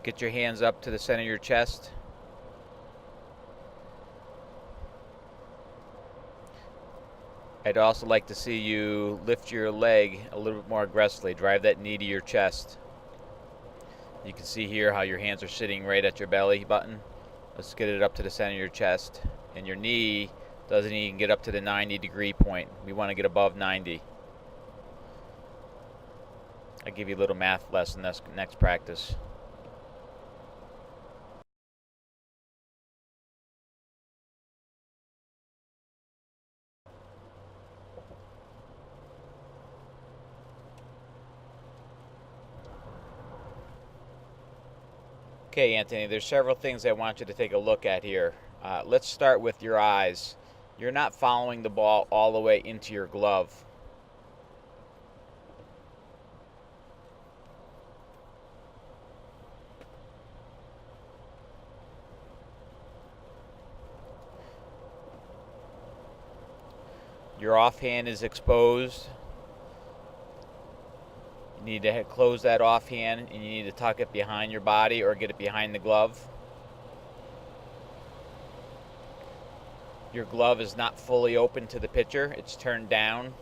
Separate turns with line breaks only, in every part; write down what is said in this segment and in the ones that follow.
Get your hands up to the center of your chest. I'd also like to see you lift your leg a little bit more aggressively. Drive that knee to your chest. You can see here how your hands are sitting right at your belly button. Let's get it up to the center of your chest. And your knee doesn't even get up to the 90-degree point. We want to get above 90. I'll give you a little math lesson next practice. Okay, Anthony, there's several things I want you to take a look at here. Let's start with your eyes. You're not following the ball all the way into your glove. Your offhand is exposed. You need to close that offhand, and you need to tuck it behind your body or get it behind the glove. Your glove is not fully open to the pitcher. It's turned down.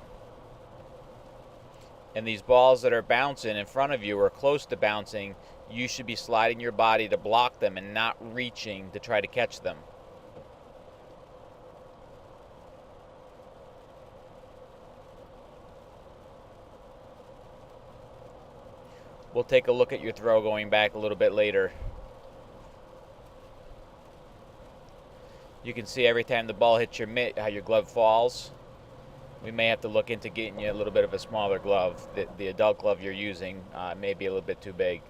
And these balls that are bouncing in front of you or close to bouncing, you should be sliding your body to block them and not reaching to try to catch them. We'll take a look at your throw going back a little bit later. You can see every time the ball hits your mitt how your glove falls. We may have to look into getting you a little bit of a smaller glove. The adult glove you're using may be a little bit too big.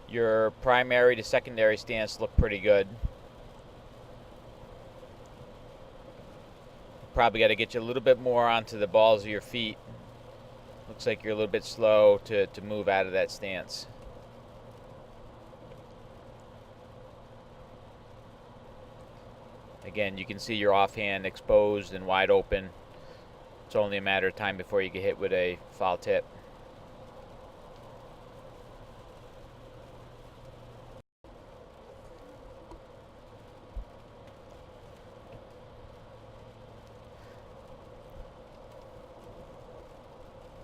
Your primary to secondary stance look pretty good. Probably got to get you a little bit more onto the balls of your feet. Looks like you're a little bit slow to move out of that stance. Again, you can see your offhand exposed and wide open. It's only a matter of time before you get hit with a foul tip.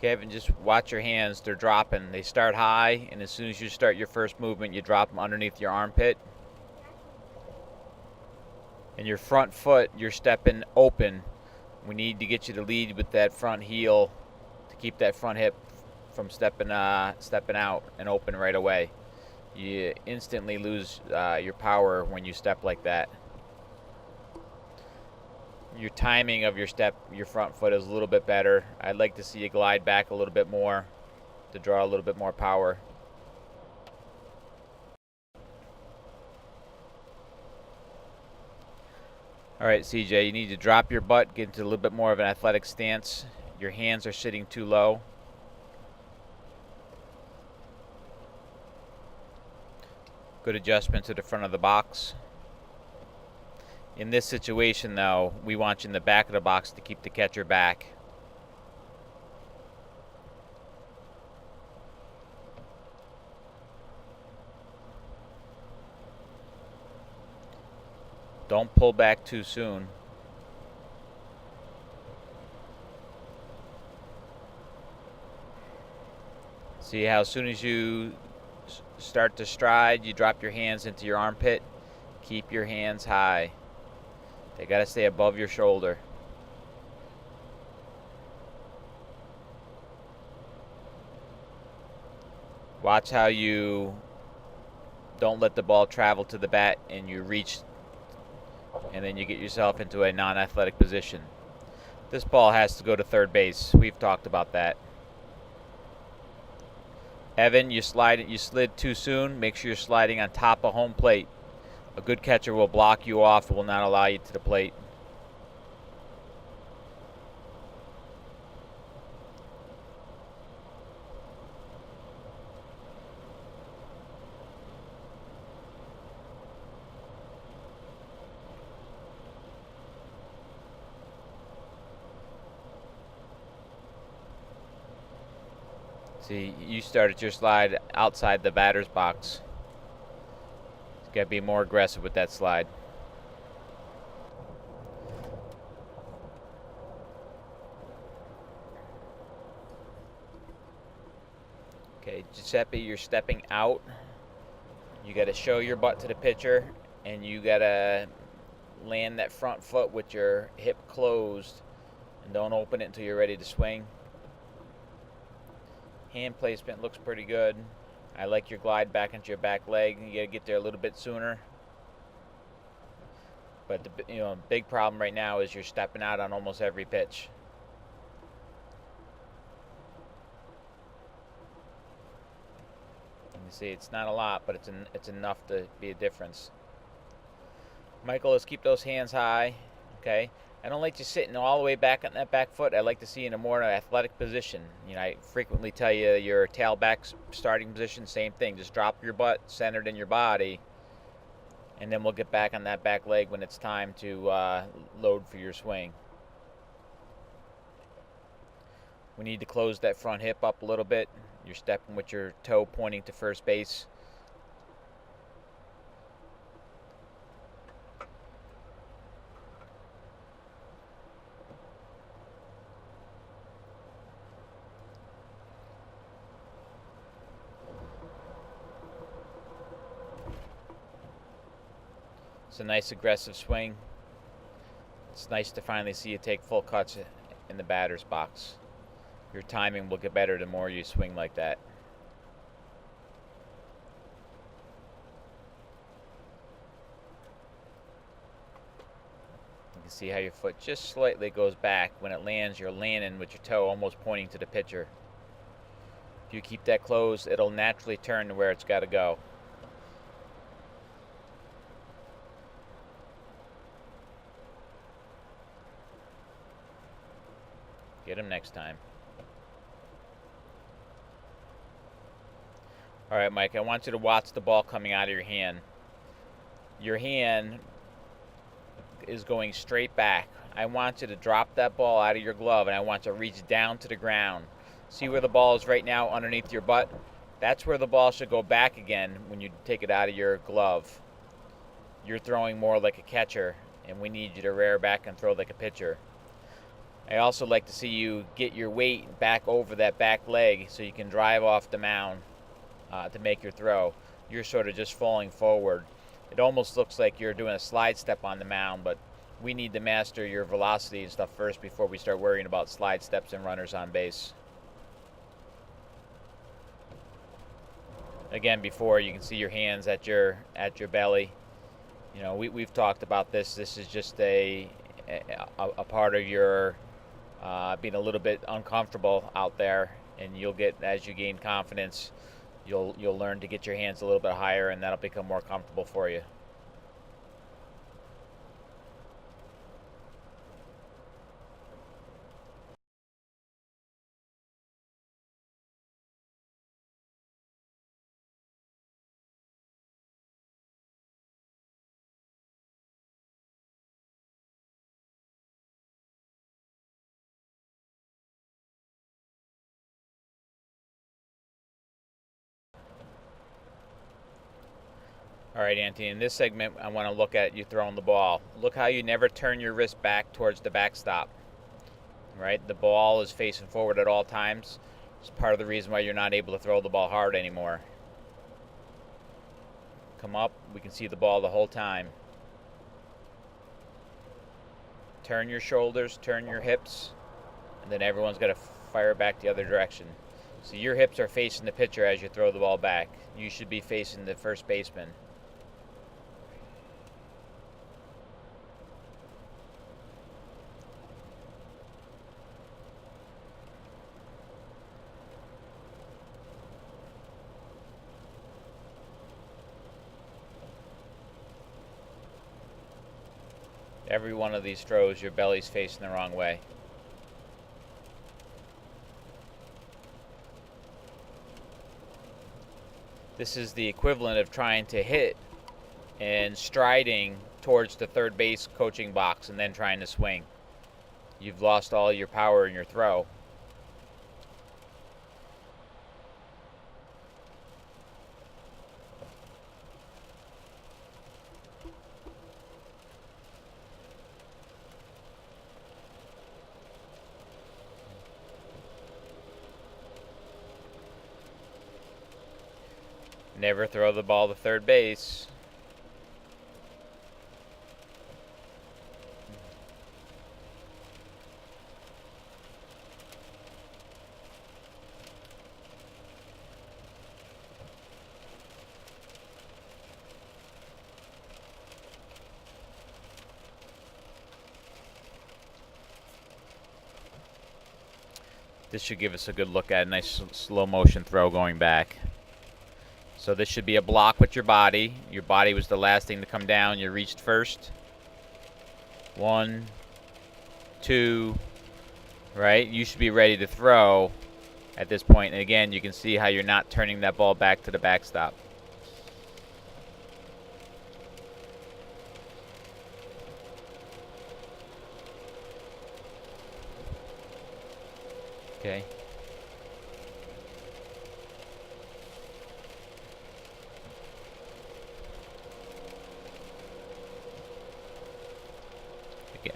Kevin, just watch your hands. They're dropping. They start high, and as soon as you start your first movement, you drop them underneath your armpit. And your front foot, you're stepping open. We need to get you to lead with that front heel to keep that front hip from stepping out and open right away. You instantly lose your power when you step like that. Your timing of your step, your front foot is a little bit better. I'd like to see you glide back a little bit more to draw a little bit more power. All right, CJ, you need to drop your butt, get into a little bit more of an athletic stance. Your hands are sitting too low. Good adjustment to the front of the box. In this situation, though, we want you in the back of the box to keep the catcher back. Don't pull back too soon. See how as soon as you start to stride, you drop your hands into your armpit. Keep your hands high. They got to stay above your shoulder. Watch how you don't let the ball travel to the bat and you reach, and then you get yourself into a non-athletic position. This ball has to go to third base. We've talked about that. Evan, you slid too soon. Make sure you're sliding on top of home plate. A good catcher will block you off and will not allow you to the plate. See, you started your slide outside the batter's box. You got to be more aggressive with that slide. Okay, Giuseppe, you're stepping out. You got to show your butt to the pitcher, and you got to land that front foot with your hip closed, and don't open it until you're ready to swing. Hand placement looks pretty good. I like your glide back into your back leg. You got to get there a little bit sooner. But the big problem right now is you're stepping out on almost every pitch. You see, it's not a lot, but it's enough to be a difference. Michael, let's keep those hands high. Okay. I don't like you sitting all the way back on that back foot. I like to see you in a more athletic position. I frequently tell you your tailback starting position, same thing. Just drop your butt centered in your body, and then we'll get back on that back leg when it's time to load for your swing. We need to close that front hip up a little bit. You're stepping with your toe pointing to first base. It's a nice aggressive swing. It's nice to finally see you take full cuts in the batter's box. Your timing will get better the more you swing like that. You can see how your foot just slightly goes back. When it lands, you're landing with your toe almost pointing to the pitcher. If you keep that closed, it'll naturally turn to where it's got to go. Get him next time. All right, Mike, I want you to watch the ball coming out of your hand. Your hand is going straight back. I want you to drop that ball out of your glove, and I want you to reach down to the ground. See where the ball is right now underneath your butt? That's where the ball should go back again when you take it out of your glove. You're throwing more like a catcher, and we need you to rear back and throw like a pitcher. I also like to see you get your weight back over that back leg so you can drive off the mound to make your throw. You're sort of just falling forward. It almost looks like you're doing a slide step on the mound, but we need to master your velocity and stuff first before we start worrying about slide steps and runners on base. Again, before you can see your hands at your belly. We've talked about this. This is just a part of your being a little bit uncomfortable out there, and you'll get, as you gain confidence, you'll learn to get your hands a little bit higher, and that'll become more comfortable for you. All right, Anthony, in this segment, I want to look at you throwing the ball. Look how you never turn your wrist back towards the backstop. Right? The ball is facing forward at all times. It's part of the reason why you're not able to throw the ball hard anymore. Come up, we can see the ball the whole time. Turn your shoulders, turn your hips, and then everyone's got to fire back the other direction. So your hips are facing the pitcher as you throw the ball back. You should be facing the first baseman. Every one of these throws, your belly's facing the wrong way. This is the equivalent of trying to hit and striding towards the third base coaching box and then trying to swing. You've lost all your power in your throw. Never throw the ball to third base. This should give us a good look at a nice slow motion throw going back. So this should be a block with your body. Your body was the last thing to come down. You reached first. 1, 2, right? You should be ready to throw at this point. And again, you can see how you're not turning that ball back to the backstop. Okay. Again.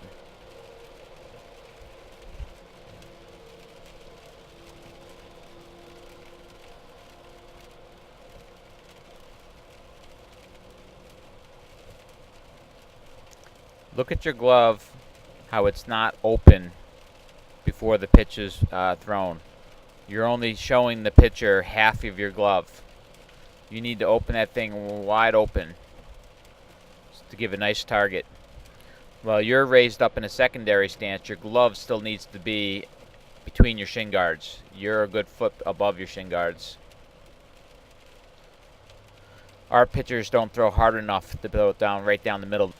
Look at your glove, how it's not open before the pitch is thrown. You're only showing the pitcher half of your glove. You need to open that thing wide open to give a nice target. While you're raised up in a secondary stance, your glove still needs to be between your shin guards. You're a good foot above your shin guards. Our pitchers don't throw hard enough to throw it down right down the middle.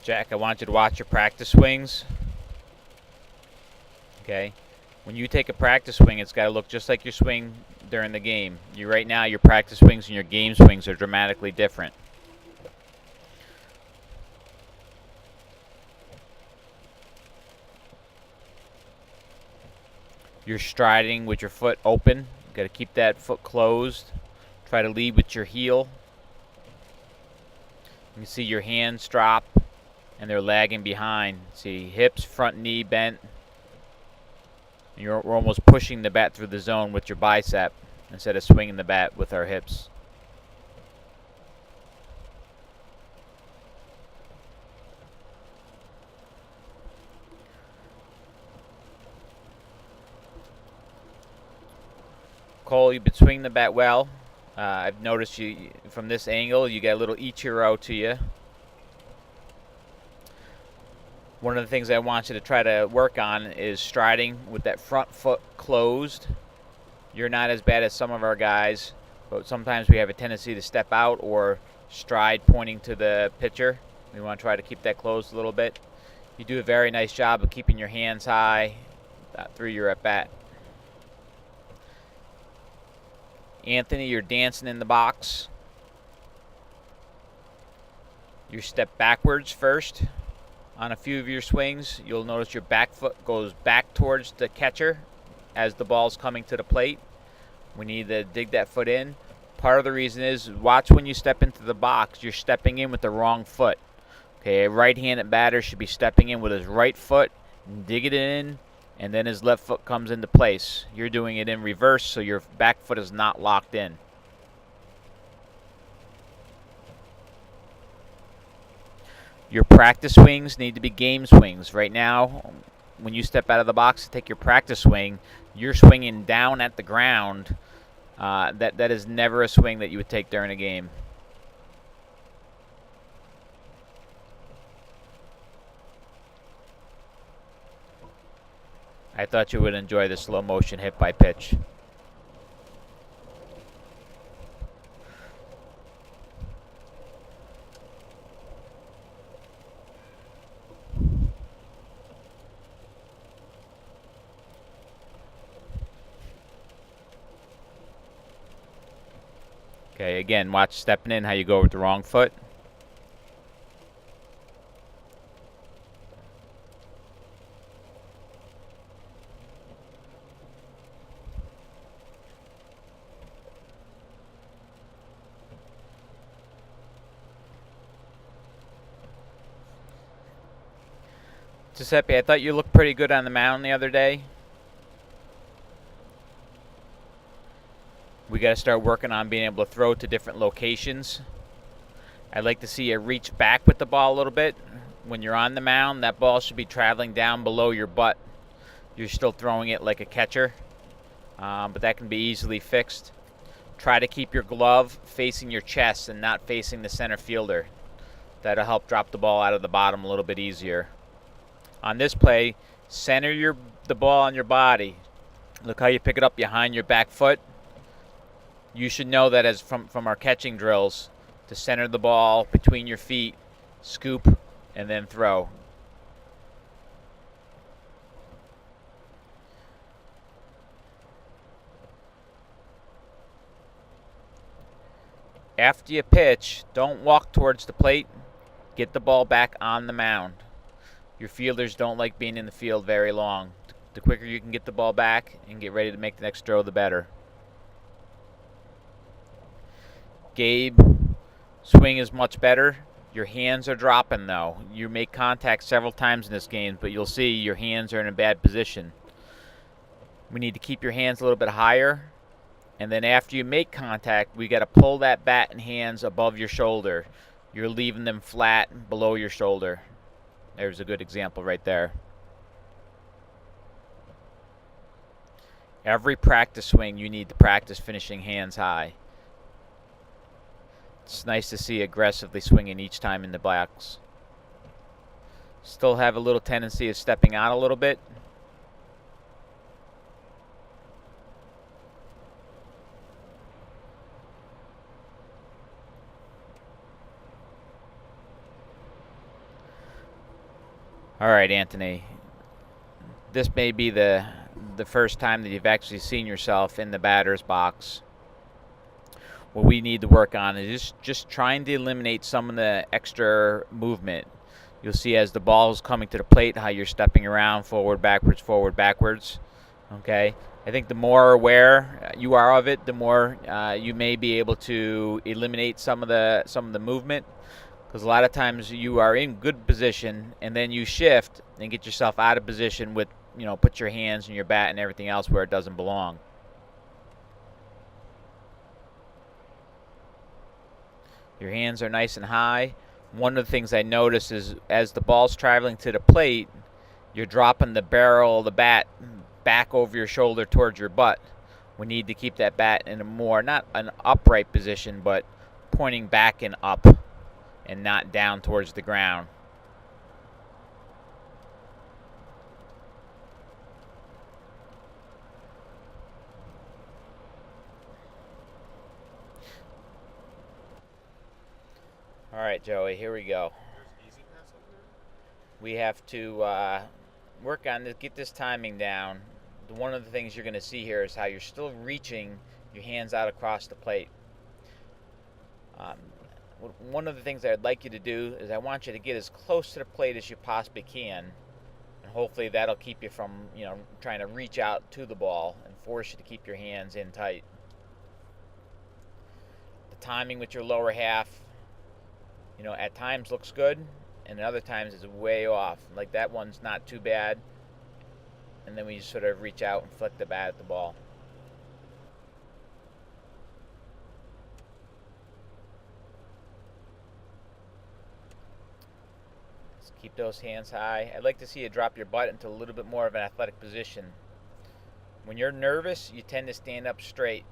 Jack, I want you to watch your practice swings. Okay? When you take a practice swing, it's got to look just like your swing during the game. Right now, your practice swings and your game swings are dramatically different. You're striding with your foot open. You've got to keep that foot closed. Try to lead with your heel. You can see your hands drop and they're lagging behind. See hips, front knee bent. We're almost pushing the bat through the zone with your bicep instead of swinging the bat with our hips. Cole, you've been swinging the bat well. I've noticed you from this angle, you got a little Ichiro to you. One of the things I want you to try to work on is striding with that front foot closed. You're not as bad as some of our guys, but sometimes we have a tendency to step out or stride pointing to the pitcher. We want to try to keep that closed a little bit. You do a very nice job of keeping your hands high through your at-bat. Anthony, you're dancing in the box. You step backwards first. On a few of your swings, you'll notice your back foot goes back towards the catcher as the ball's coming to the plate. We need to dig that foot in. Part of the reason is, watch when you step into the box, you're stepping in with the wrong foot. Okay, a right-handed batter should be stepping in with his right foot, dig it in, and then his left foot comes into place. You're doing it in reverse, so your back foot is not locked in. Your practice swings need to be game swings. Right now, when you step out of the box to take your practice swing, you're swinging down at the ground. That is never a swing that you would take during a game. I thought you would enjoy the slow motion hit by pitch. Okay, again, watch stepping in, how you go with the wrong foot. Giuseppe, I thought you looked pretty good on the mound the other day. We got to start working on being able to throw to different locations. I'd like to see you reach back with the ball a little bit. When you're on the mound, that ball should be traveling down below your butt. You're still throwing it like a catcher, but that can be easily fixed. Try to keep your glove facing your chest and not facing the center fielder. That'll help drop the ball out of the bottom a little bit easier. On this play, center the ball on your body. Look how you pick it up behind your back foot. You should know that as from our catching drills, to center the ball between your feet, scoop, and then throw. After you pitch, don't walk towards the plate. Get the ball back on the mound. Your fielders don't like being in the field very long. The quicker you can get the ball back and get ready to make the next throw, the better. Gabe, swing is much better. Your hands are dropping though. You make contact several times in this game, but you'll see your hands are in a bad position. We need to keep your hands a little bit higher. And then after you make contact, we got to pull that bat and hands above your shoulder. You're leaving them flat below your shoulder. There's a good example right there. Every practice swing, you need to practice finishing hands high. It's nice to see aggressively swinging each time in the box. Still have a little tendency of stepping out a little bit. All right, Anthony. This may be the first time that you've actually seen yourself in the batter's box. What we need to work on is just trying to eliminate some of the extra movement. You'll see as the ball is coming to the plate how you're stepping around forward, backwards. Okay? I think the more aware you are of it, the more you may be able to eliminate some of the movement. Because a lot of times you are in good position and then you shift and get yourself out of position with, put your hands and your bat and everything else where it doesn't belong. Your hands are nice and high. One of the things I notice is as the ball's traveling to the plate, you're dropping the barrel of the bat back over your shoulder towards your butt. We need to keep that bat in a more, not an upright position, but pointing back and up, and not down towards the ground. All right, Joey, here we go. We have to work on this, get this timing down. One of the things you're going to see here is how you're still reaching your hands out across the plate. One of the things I'd like you to do is I want you to get as close to the plate as you possibly can, and hopefully that'll keep you from, trying to reach out to the ball and force you to keep your hands in tight. The timing with your lower half, at times looks good, and at other times is way off. Like that one's not too bad, and then we just sort of reach out and flick the bat at the ball. Keep those hands high. I'd like to see you drop your butt into a little bit more of an athletic position. When you're nervous, you tend to stand up straight.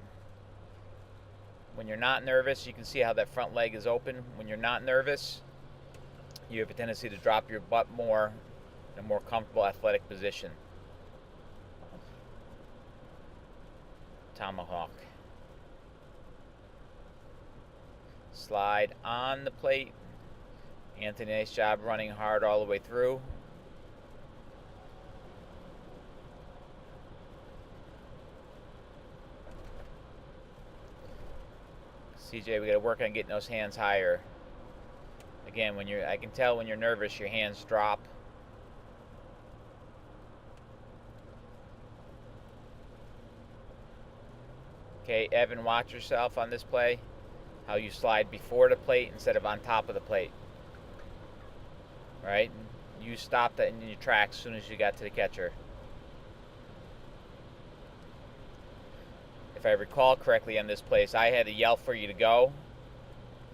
When you're not nervous, you can see how that front leg is open. When you're not nervous, you have a tendency to drop your butt more in a more comfortable athletic position. Tomahawk. Slide on the plate. Anthony, nice job running hard all the way through. CJ, we got to work on getting those hands higher. Again, I can tell when you're nervous, your hands drop. Okay, Evan, watch yourself on this play. How you slide before the plate instead of on top of the plate. Right? You stopped that in your tracks as soon as you got to the catcher. if I recall correctly on this place, I had to yell for you to go.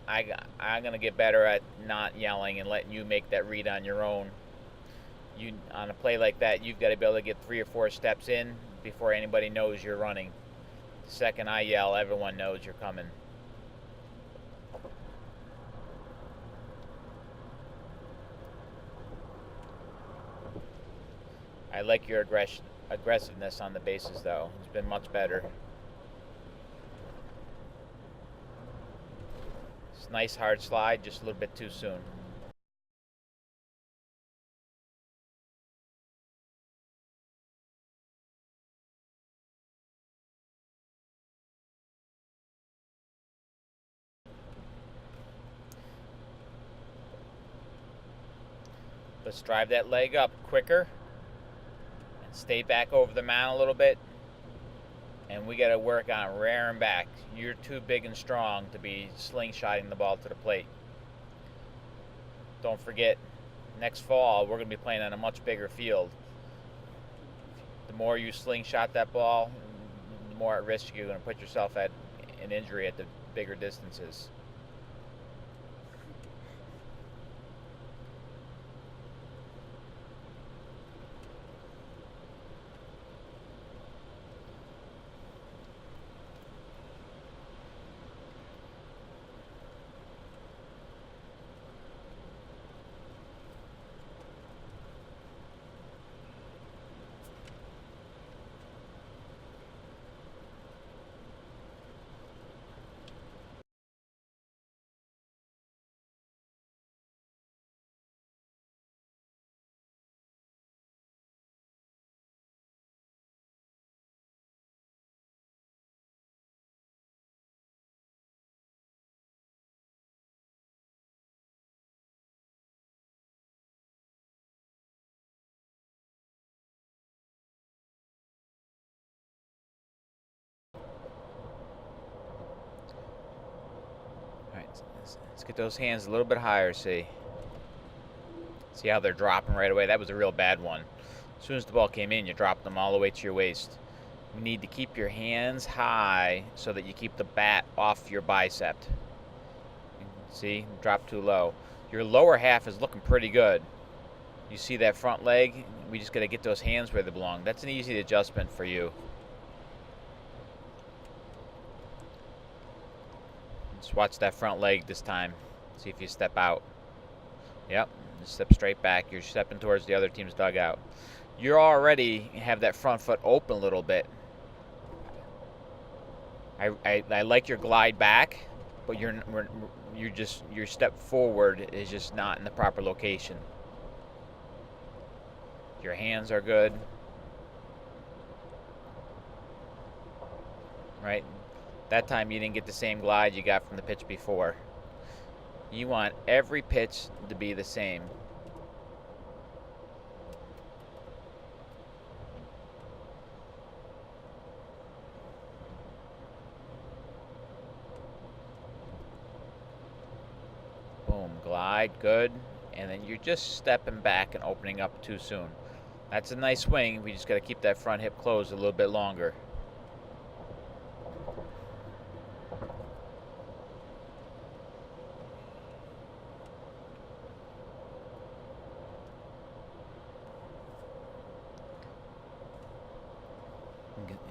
I'm gonna get better at not yelling and letting you make that read on your own. You on a play like that, you've got to be able to get 3 or 4 steps in before anybody knows you're running. The second I yell, everyone knows you're coming. I like your aggressiveness on the bases, though. It's been much better. It's a nice hard slide, just a little bit too soon. Let's drive that leg up quicker and stay back over the mound a little bit. And we got to work on rearing back. You're too big and strong to be slingshotting the ball to the plate. Don't forget, next fall we're going to be playing on a much bigger field. The more you slingshot that ball, the more at risk you're going to put yourself at an injury at the bigger distances. Let's get those hands a little bit higher, see how they're dropping right away. That was a real bad one. As soon as the ball came in, you dropped them all the way to your waist. You need to keep your hands high so that you keep the bat off your bicep. See, drop too low. Your lower half is looking pretty good. You see that front leg? We just got to get those hands where they belong. That's an easy adjustment for you. Just watch that front leg this time. See if you step out. Yep, just step straight back. You're stepping towards the other team's dugout. You already have that front foot open a little bit. I like your glide back, but your step forward is just not in the proper location. Your hands are good. Right? That time you didn't get the same glide you got from the pitch before. You want every pitch to be the same. Boom, glide, good. And then you're just stepping back and opening up too soon. That's a nice swing. We just got to keep that front hip closed a little bit longer.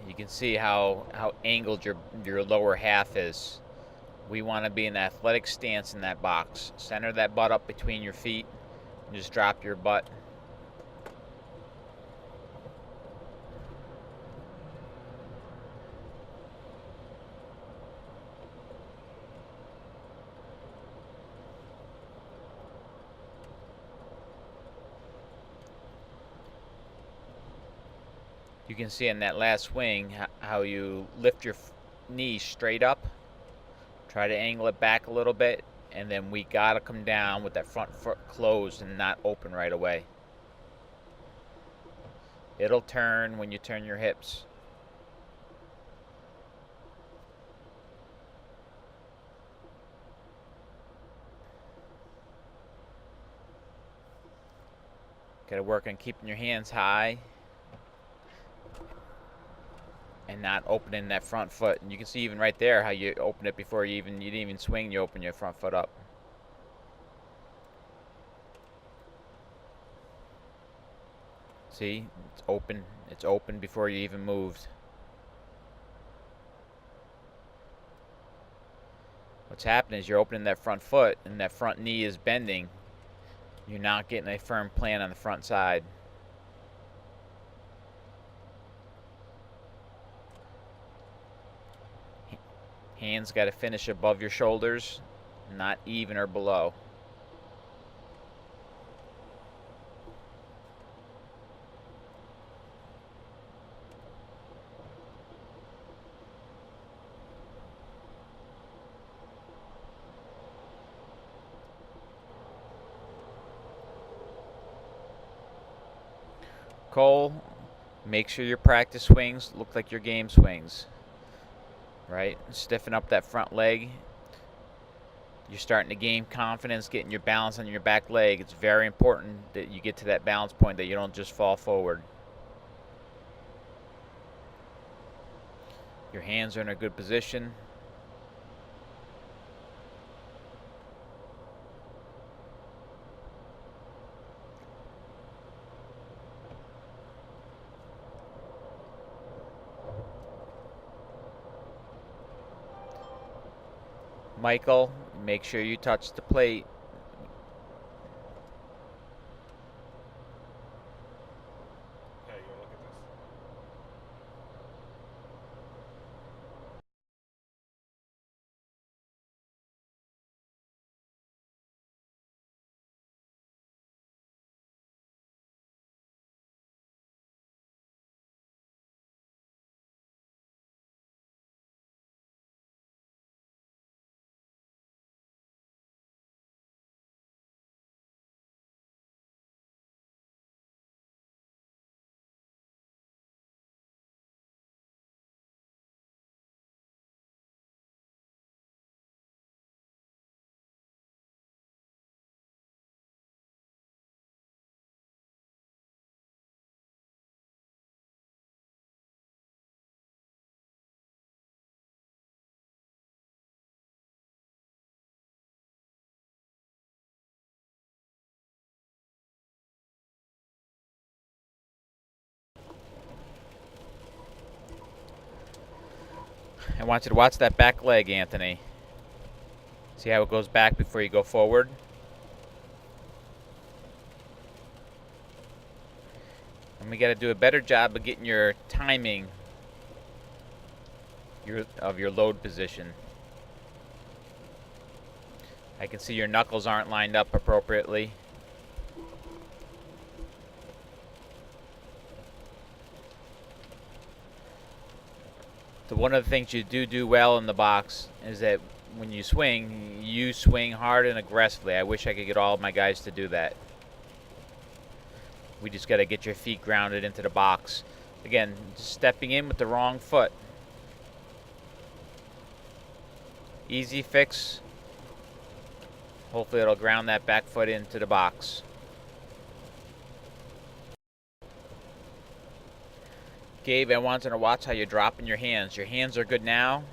You can see how angled your lower half is. We want to be in an athletic stance in that box. Center that butt up between your feet and just drop your butt. You can see in that last swing how you lift your knees straight up, try to angle it back a little bit, and then we gotta come down with that front foot closed and not open right away. It'll turn when you turn your hips. Gotta work on keeping your hands high and not opening that front foot. And you can see even right there how you open it before you didn't even swing, you open your front foot up. See, it's open before you even moved. What's happening is you're opening that front foot and that front knee is bending. You're not getting a firm plant on the front side. Hands got to finish above your shoulders, not even or below. Cole, make sure your practice swings look like your game swings. Right? Stiffen up that front leg. You're starting to gain confidence, getting your balance on your back leg. It's very important that you get to that balance point, that you don't just fall forward. Your hands are in a good position. Michael, make sure you touch the plate.
Hey, you look at this.
I want you to watch that back leg, Anthony. See how it goes back before you go forward? And we got to do a better job of getting your timing of your load position. I can see your knuckles aren't lined up appropriately. So one of the things you do well in the box is that when you swing hard and aggressively. I wish I could get all of my guys to do that. We just got to get your feet grounded into the box. Again, just stepping in with the wrong foot. Easy fix. Hopefully it'll ground that back foot into the box. Gabe, I want you to watch how you're dropping your hands. Your hands are good now.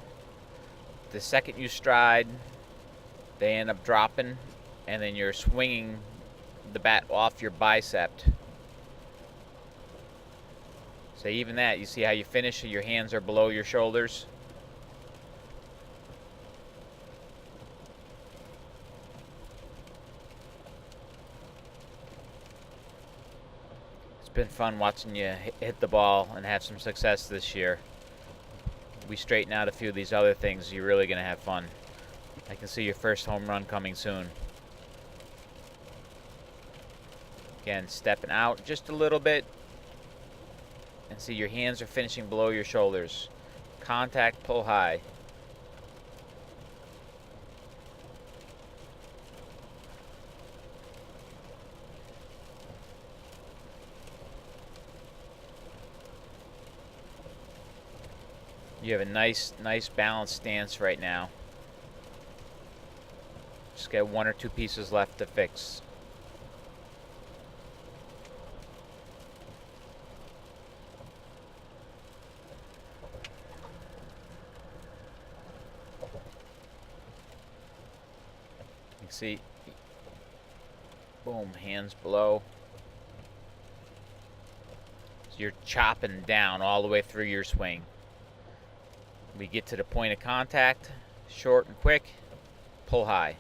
The second you stride, they end up dropping, and then you're swinging the bat off your bicep. So even that, you see how you finish, your hands are below your shoulders. It's been fun watching you hit the ball and have some success this year. We straighten out a few of these other things, you're really going to have fun. I can see your first home run coming soon. Again, stepping out just a little bit. And see your hands are finishing below your shoulders. Contact, pull high. You have a nice balanced stance right now. Just got one or two pieces left to fix. See, boom, hands below. So you're chopping down all the way through your swing. We get to the point of contact, short and quick, pull high.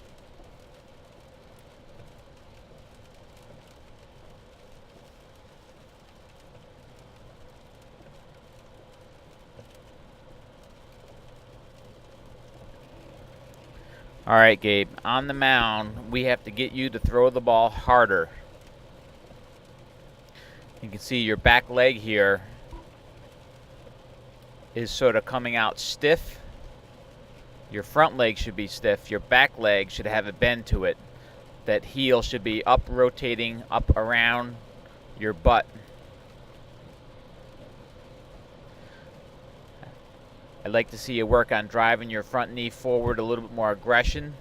All right, Gabe, on the mound, we have to get you to throw the ball harder. You can see your back leg here is sort of coming out stiff. Your front leg should be stiff. Your back leg should have a bend to it. That heel should be up, rotating up around your butt. I'd like to see you work on driving your front knee forward, a little bit more aggression.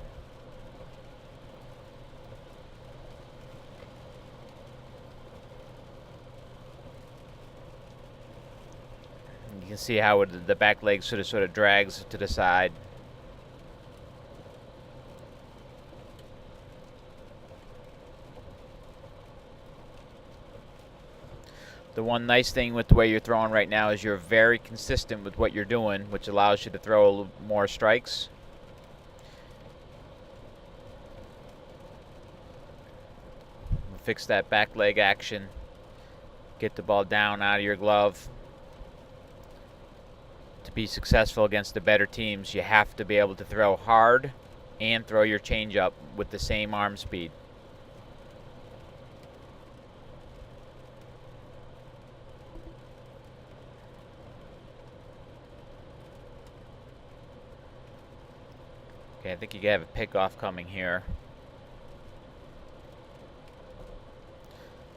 You can see how the back leg sort of drags to the side. The one nice thing with the way you're throwing right now is you're very consistent with what you're doing, which allows you to throw a little more strikes. Fix that back leg action. Get the ball down out of your glove. To be successful against the better teams, you have to be able to throw hard and throw your changeup with the same arm speed. Okay, I think you have a pickoff coming here.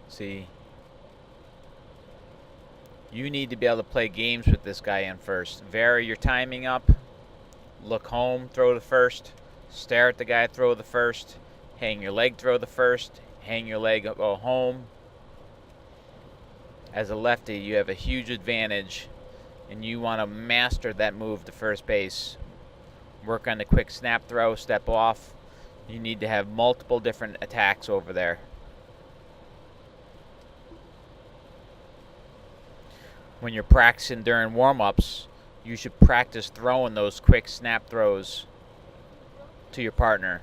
See, you need to be able to play games with this guy in first. Vary your timing up. Look home, throw the first. Stare at the guy, throw the first. Hang your leg, throw the first. Hang your leg, go home. As a lefty, you have a huge advantage, and you want to master that move to first base. Work on the quick snap throw, step off. You need to have multiple different attacks over there. When you're practicing during warm-ups, you should practice throwing those quick snap throws to your partner.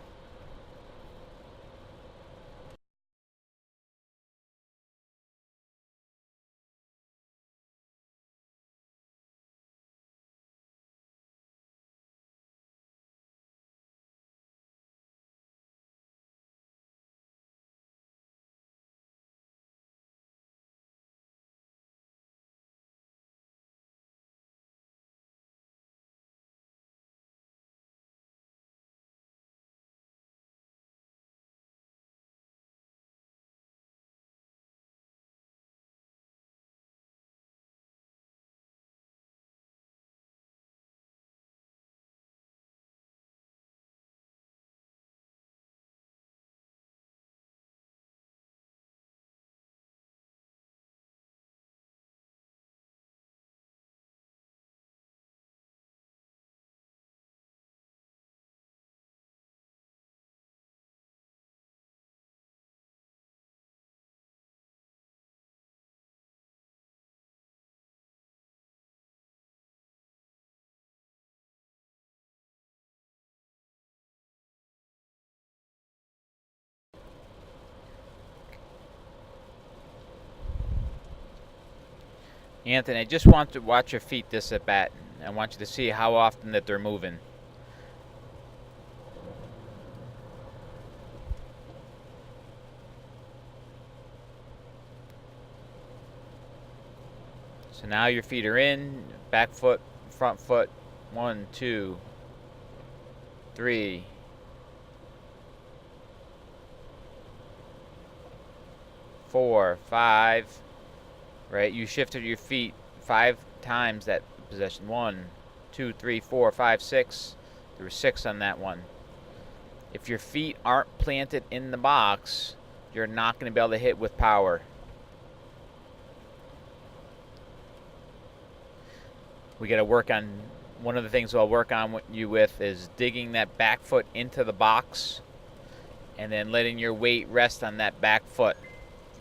Anthony, I just want to watch your feet this at bat. I want you to see how often that they're moving. So now your feet are in, back foot, front foot. 1, 2, 3, 4, 5. Right? You shifted your feet 5 times that possession. 1, 2, 3, 4, 5, 6. There were 6 on that one. If your feet aren't planted in the box, you're not going to be able to hit with power. We got to work on, one of the things I'll work on you with is digging that back foot into the box and then letting your weight rest on that back foot.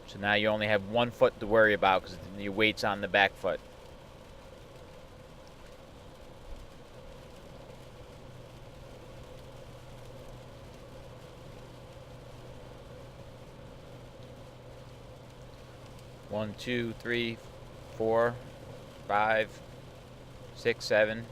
So now you only have one foot to worry about because your weight's on the back foot. One, two, three, 4, 5, 6, 7.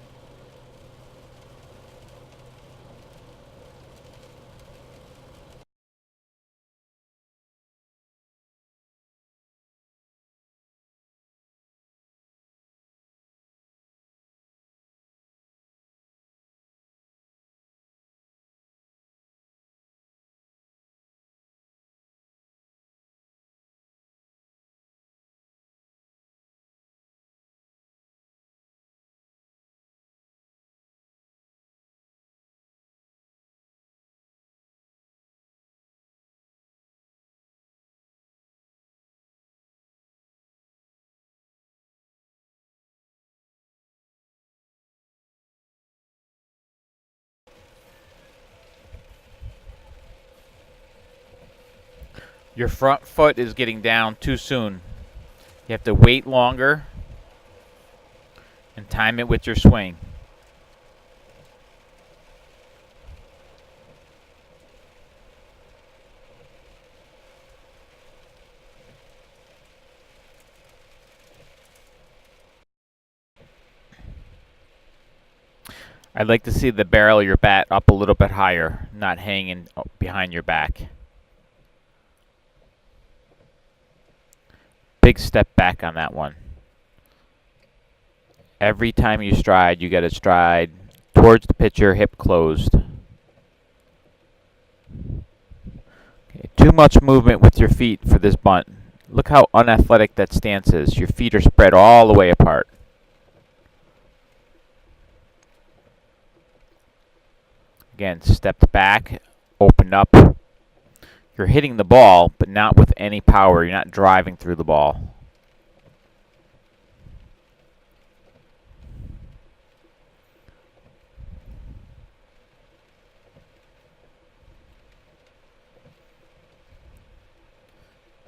Your front foot is getting down too soon. You have to wait longer and time it with your swing. I'd like to see the barrel of your bat up a little bit higher, not hanging behind your back. Big step back on that one. Every time you stride, you got to stride towards the pitcher, hip closed. Okay, too much movement with your feet for this bunt. Look how unathletic that stance is. Your feet are spread all the way apart. Again, stepped back, opened up. You're hitting the ball, but not with any power. You're not driving through the ball.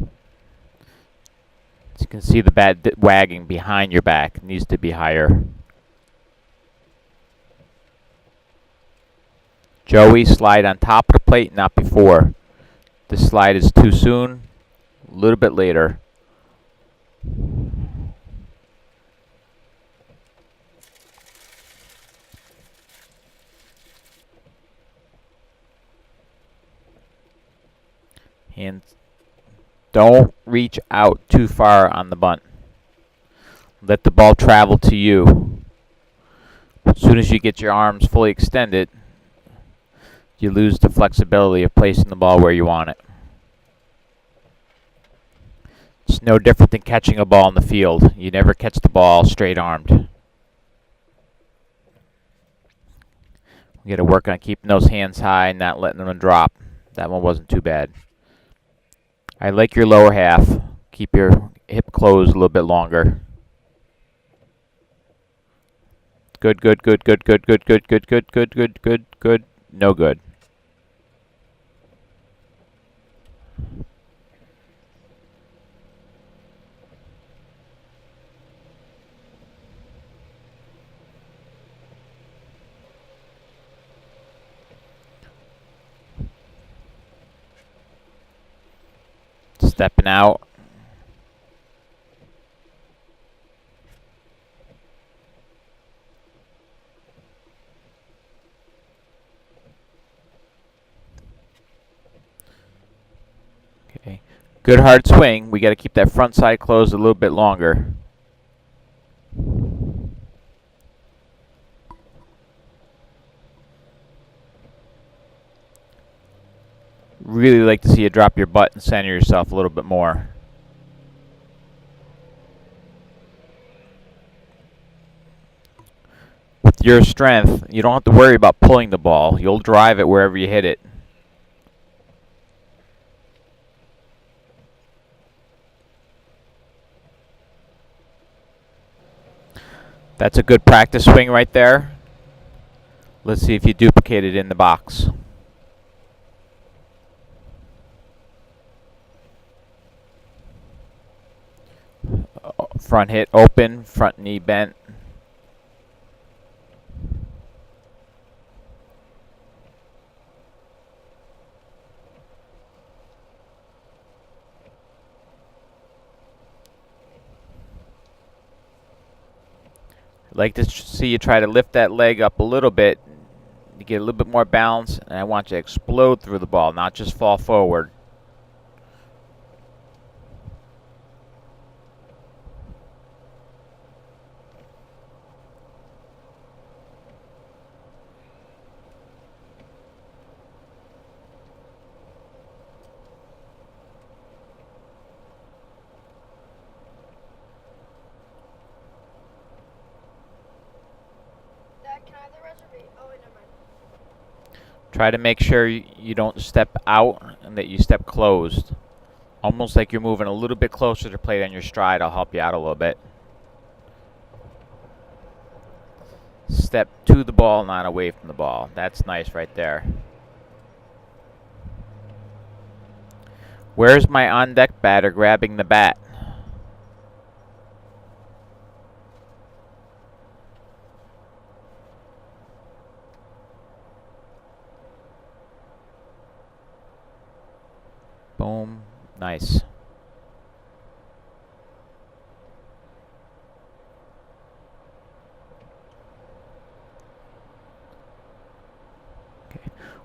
As you can see, the bat wagging behind your back. It needs to be higher. Joey, slide on top of the plate, not before. This slide is too soon. A little bit later. And don't reach out too far on the bunt. Let the ball travel to you. As soon as you get your arms fully extended, you lose the flexibility of placing the ball where you want it. It's no different than catching a ball in the field. You never catch the ball straight armed. We got to work on keeping those hands high and not letting them drop. That one wasn't too bad. I like your lower half. Keep your hip closed a little bit longer. Good, good, good, good, good, good, good, good, good, good, good, good, good. No good. Stepping out. Okay. Good hard swing. We got to keep that front side closed a little bit longer. Really like to see you drop your butt and center yourself a little bit more. With your strength, you don't have to worry about pulling the ball. You'll drive it wherever you hit it. That's a good practice swing right there. Let's see if you duplicate it in the box. Front hip open, front knee bent. I'd like to see you try to lift that leg up a little bit to get a little bit more balance, and I want you to explode through the ball, not just fall forward.
Dad, can I have the reservation? Oh, wait, never mind.
Try to make sure you don't step out and that you step closed. Almost like you're moving a little bit closer to plate on your stride. I'll help you out a little bit. Step to the ball, not away from the ball. That's nice right there. Where's my on-deck batter grabbing the bat? Boom. Nice. Okay.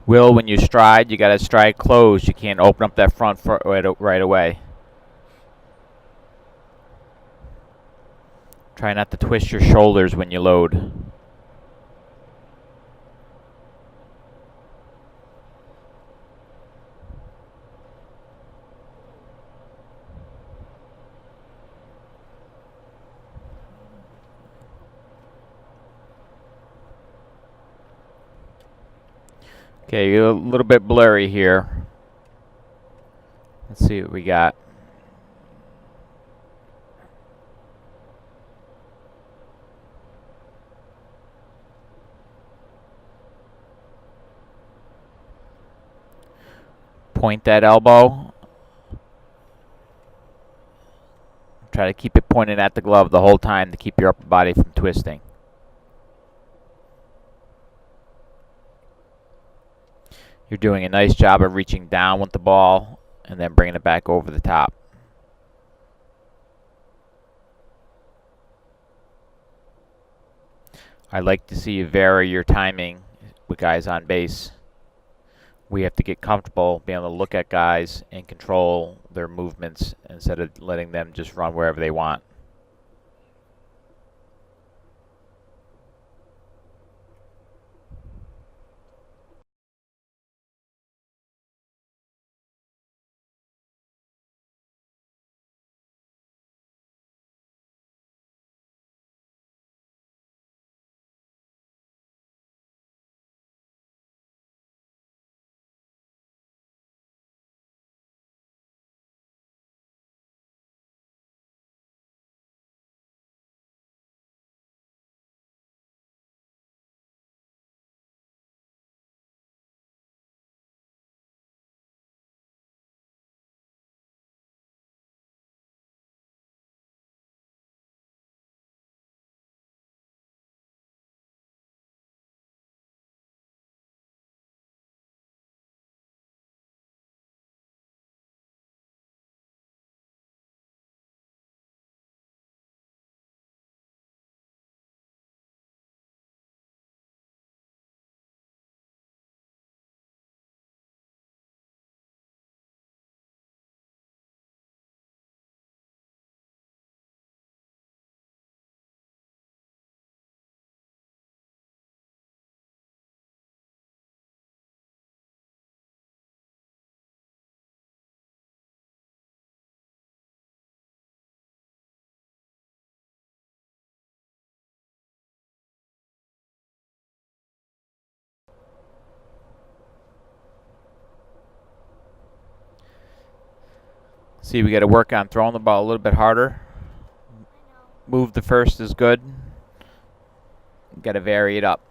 Will, when you stride, you got to stride closed. You can't open up that front foot right away. Try not to twist your shoulders when you load. Okay, you're a little bit blurry here. Let's see what we got. Point that elbow. Try to keep it pointed at the glove the whole time to keep your upper body from twisting. You're doing a nice job of reaching down with the ball and then bringing it back over the top. I'd like to see you vary your timing with guys on base. We have to get comfortable being able to look at guys and control their movements instead of letting them just run wherever they want. See, we got to work on throwing the ball a little bit harder. Move the first is good. Got to vary it up.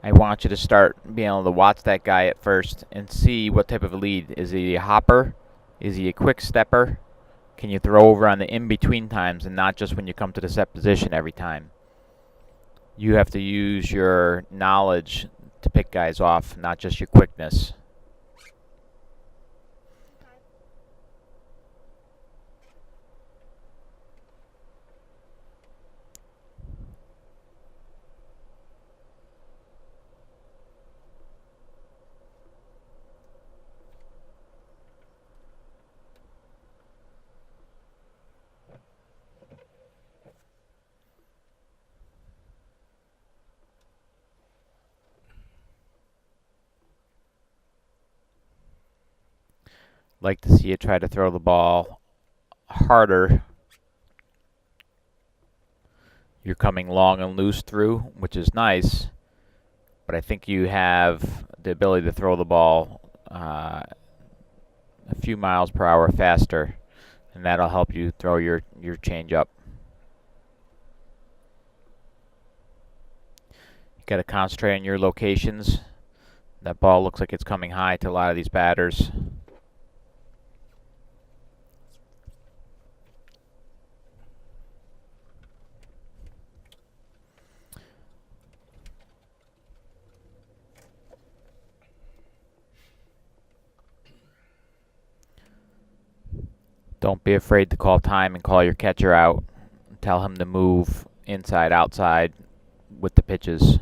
I want you to start being able to watch that guy at first and see what type of a lead. Is he a hopper? Is he a quick stepper? Can you throw over on the in-between times and not just when you come to the set position every time? You have to use your knowledge to pick guys off, not just your quickness.
Okay.
Like to see you try to throw the ball harder. You're coming long and loose through, which is nice, but I think you have the ability to throw the ball a few miles per hour faster, and that'll help you throw your change up. You got to concentrate on your locations. That ball looks like it's coming high to a lot of these batters. Don't be afraid to call time and call your catcher out. Tell him to move inside, outside with the pitches.